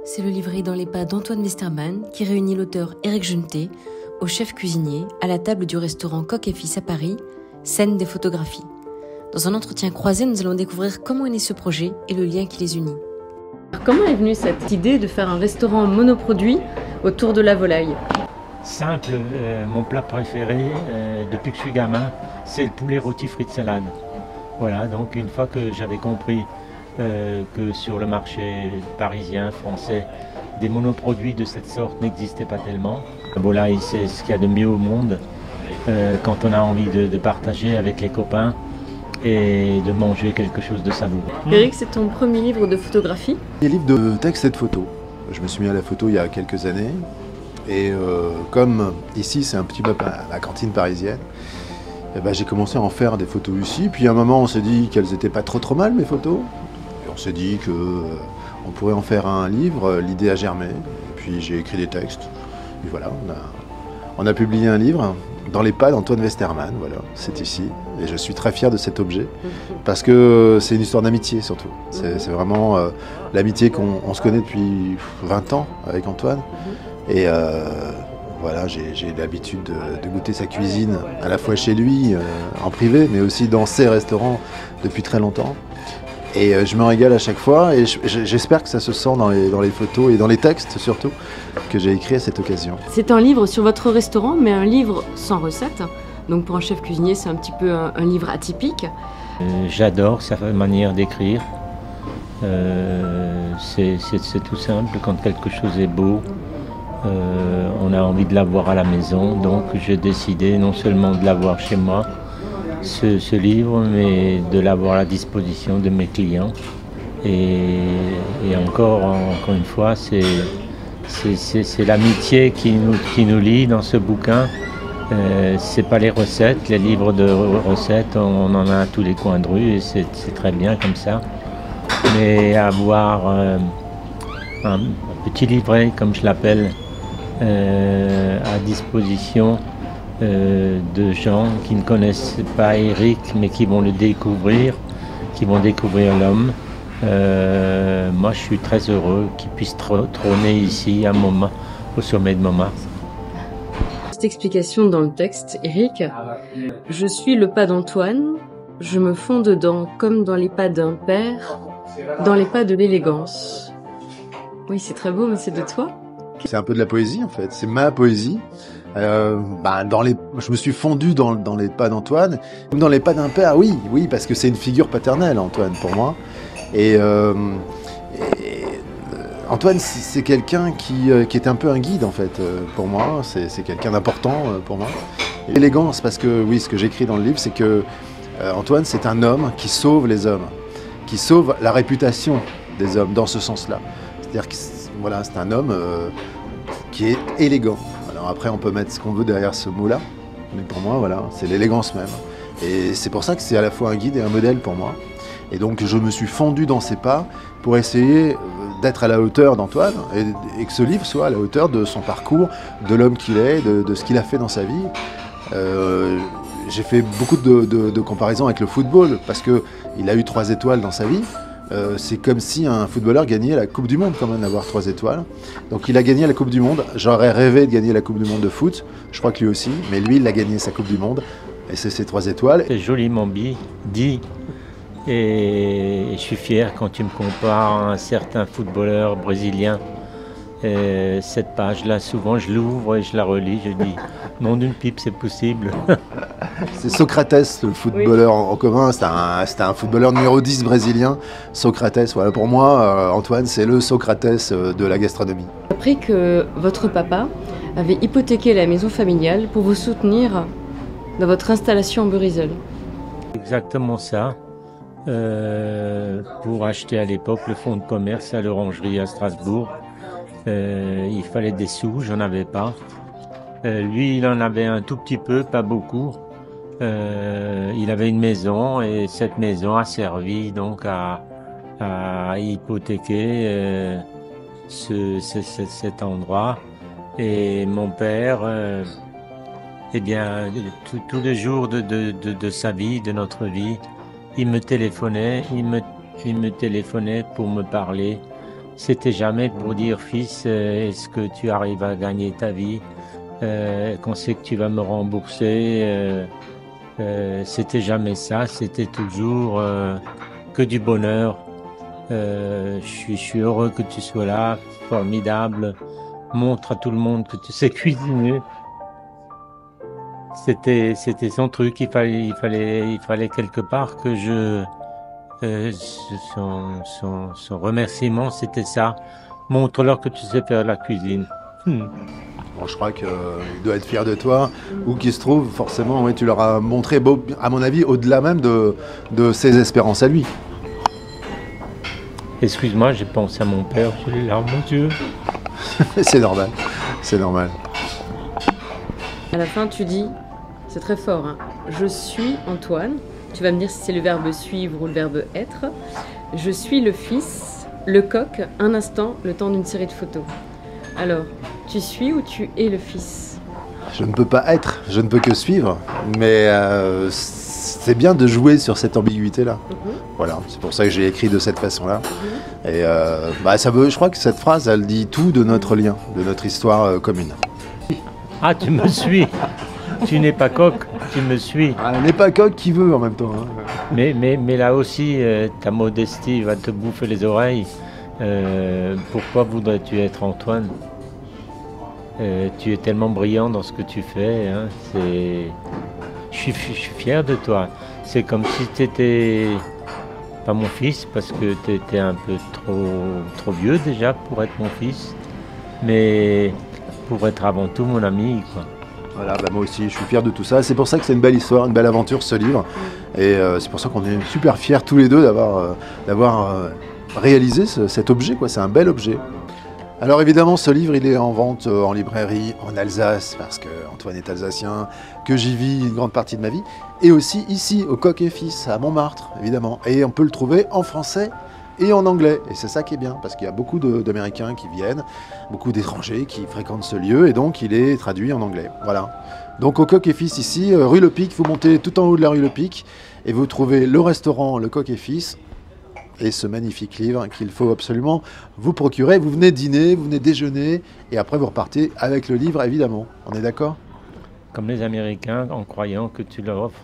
C'est le livret dans les pas d'Antoine Westermann qui réunit l'auteur Éric Jeunté au chef cuisinier à la table du restaurant Coq et Fils à Paris, scène des photographies. Dans un entretien croisé, nous allons découvrir comment est né ce projet et le lien qui les unit. Comment est venue cette idée de faire un restaurant monoproduit autour de la volaille? Simple, mon plat préféré depuis que je suis gamin, c'est le poulet rôti frites salade. Voilà, donc une fois que j'avais compris que sur le marché parisien, français, des monoproduits de cette sorte n'existaient pas tellement. La volaille, c'est ce qu'il y a de mieux au monde quand on a envie de partager avec les copains et de manger quelque chose de savoureux. Éric, c'est ton premier livre de photographie? Des livres de texte et de photos. Je me suis mis à la photo il y a quelques années. Et comme ici, c'est un petit peu la cantine parisienne, et ben, j'ai commencé à en faire des photos ici. Puis à un moment, on s'est dit qu'elles n'étaient pas trop mal, mes photos. Et on s'est dit qu'on pourrait en faire un livre. L'idée a germé. Et puis j'ai écrit des textes. Et voilà, on a publié un livre dans les pas d'Antoine Westermann. Voilà, c'est ici. Et je suis très fier de cet objet. Parce que c'est une histoire d'amitié surtout. C'est vraiment l'amitié qu'on se connaît depuis 20 ans avec Antoine. Et voilà, j'ai l'habitude de goûter sa cuisine à la fois chez lui, en privé, mais aussi dans ses restaurants depuis très longtemps. Et je me régale à chaque fois et j'espère que ça se sent dans les photos et dans les textes surtout que j'ai écrits à cette occasion. C'est un livre sur votre restaurant, mais un livre sans recette. Donc pour un chef cuisinier, c'est un petit peu un livre atypique. J'adore sa manière d'écrire. C'est tout simple, quand quelque chose est beau, on a envie de l'avoir à la maison, donc j'ai décidé non seulement de l'avoir chez moi, ce livre, mais de l'avoir à la disposition de mes clients. Et encore une fois, c'est l'amitié qui nous lie dans ce bouquin. C'est pas les recettes, les livres de recettes, on en a à tous les coins de rue et c'est très bien comme ça. Mais avoir un petit livret, comme je l'appelle, à disposition de gens qui ne connaissent pas Éric, mais qui vont le découvrir, qui vont découvrir l'homme. Moi, je suis très heureux qu'il puisse trôner ici, au sommet de Montmartre. Cette explication dans le texte, Éric, je suis le pas d'Antoine, je me fonds dedans comme dans les pas d'un père, dans les pas de l'élégance. Oui, c'est très beau, mais c'est de toi. C'est un peu de la poésie en fait, c'est ma poésie. Je me suis fondu dans les pas d'Antoine, comme dans les pas d'un père, oui, parce que c'est une figure paternelle, Antoine, pour moi. Et Antoine, c'est quelqu'un qui est un peu un guide en fait, pour moi. C'est quelqu'un d'important pour moi. Et l'élégance, parce que oui, ce que j'écris dans le livre, c'est que Antoine, c'est un homme qui sauve les hommes, qui sauve la réputation des hommes dans ce sens-là. C'est-à-dire que voilà, c'est un homme qui est élégant. Alors après, on peut mettre ce qu'on veut derrière ce mot-là, mais pour moi, voilà, c'est l'élégance même. Et c'est pour ça que c'est à la fois un guide et un modèle pour moi. Et donc, je me suis fondu dans ses pas pour essayer d'être à la hauteur d'Antoine et que ce livre soit à la hauteur de son parcours, de l'homme qu'il est, de ce qu'il a fait dans sa vie. J'ai fait beaucoup de comparaisons avec le football parce qu'il a eu 3 étoiles dans sa vie. C'est comme si un footballeur gagnait la Coupe du Monde quand même d'avoir 3 étoiles. Donc il a gagné la Coupe du Monde. J'aurais rêvé de gagner la Coupe du Monde de foot. Je crois que lui aussi. Mais lui, il a gagné sa Coupe du Monde. Et c'est ses 3 étoiles. C'est joliment dit. Et je suis fier quand tu me compares à un certain footballeur brésilien. Cette page-là, souvent, je l'ouvre et je la relis. Je dis, nom d'une pipe, c'est possible. C'est Socrates, le footballeur en commun. C'était un footballeur numéro 10 brésilien. Socrates, voilà. Pour moi, Antoine, c'est le Socrates de la gastronomie. Après que votre papa avait hypothéqué la maison familiale pour vous soutenir dans votre installation en Burizel. Exactement ça. Pour acheter à l'époque le fonds de commerce à l'Orangerie à Strasbourg. Il fallait des sous, j'en avais pas. Lui, il en avait un tout petit peu, pas beaucoup. Il avait une maison et cette maison a servi donc à hypothéquer cet endroit. Et mon père, eh bien, tous les jours de sa vie, de notre vie, il me téléphonait pour me parler C'était jamais pour dire, fils, est-ce que tu arrives à gagner ta vie? Qu'on sait que tu vas me rembourser. C'était jamais ça, c'était toujours que du bonheur. Je suis heureux que tu sois là, formidable. Montre à tout le monde que tu sais cuisiner. C'était son truc. Il fallait quelque part que son remerciement, c'était ça. Montre-leur que tu sais faire la cuisine. Bon, je crois qu'il doit être fier de toi, où qu'il se trouve, forcément, oui, tu leur as montré, à mon avis, au-delà même de ses espérances à lui. Excuse-moi, j'ai pensé à mon père, j'ai les larmes aux yeux. C'est normal, c'est normal. À la fin, tu dis, c'est très fort, hein. Je suis Antoine. Tu vas me dire si c'est le verbe suivre ou le verbe être. Je suis le fils, le coq, un instant, le temps d'une série de photos. Alors, tu suis ou tu es le fils? Je ne peux pas être, je ne peux que suivre, mais c'est bien de jouer sur cette ambiguïté-là. Voilà, c'est pour ça que j'ai écrit de cette façon-là. Et ça veut, je crois que cette phrase, elle dit tout de notre lien, de notre histoire commune. Ah, tu me suis. Tu n'es pas coq, tu me suis. Ah, n'est pas coq qui veut en même temps. Hein. Mais là aussi, ta modestie va te bouffer les oreilles. Pourquoi voudrais-tu être Antoine? Tu es tellement brillant dans ce que tu fais. Hein, je suis fier de toi. C'est comme si tu n'étais pas mon fils, parce que tu étais un peu trop vieux déjà pour être mon fils. Mais pour être avant tout mon ami, quoi. Voilà, moi aussi, je suis fier de tout ça. C'est pour ça que c'est une belle histoire, une belle aventure, ce livre. Et c'est pour ça qu'on est super fiers tous les deux d'avoir réalisé cet objet, quoi. C'est un bel objet. Alors évidemment, ce livre, il est en vente en librairie en Alsace, parce que Antoine est alsacien, que j'y vis une grande partie de ma vie. Et aussi ici, au Coq et Fils, à Montmartre, évidemment. Et on peut le trouver en français et en anglais. Et c'est ça qui est bien, parce qu'il y a beaucoup d'Américains qui viennent, beaucoup d'étrangers qui fréquentent ce lieu, et donc il est traduit en anglais. Voilà. Donc au Coq et Fils ici, rue Le Pic, vous montez tout en haut de la rue Le Pic, et vous trouvez le restaurant Le Coq et Fils, et ce magnifique livre qu'il faut absolument vous procurer. Vous venez dîner, vous venez déjeuner, et après vous repartez avec le livre, évidemment. On est d'accord? Comme les Américains, en croyant que tu leur offres.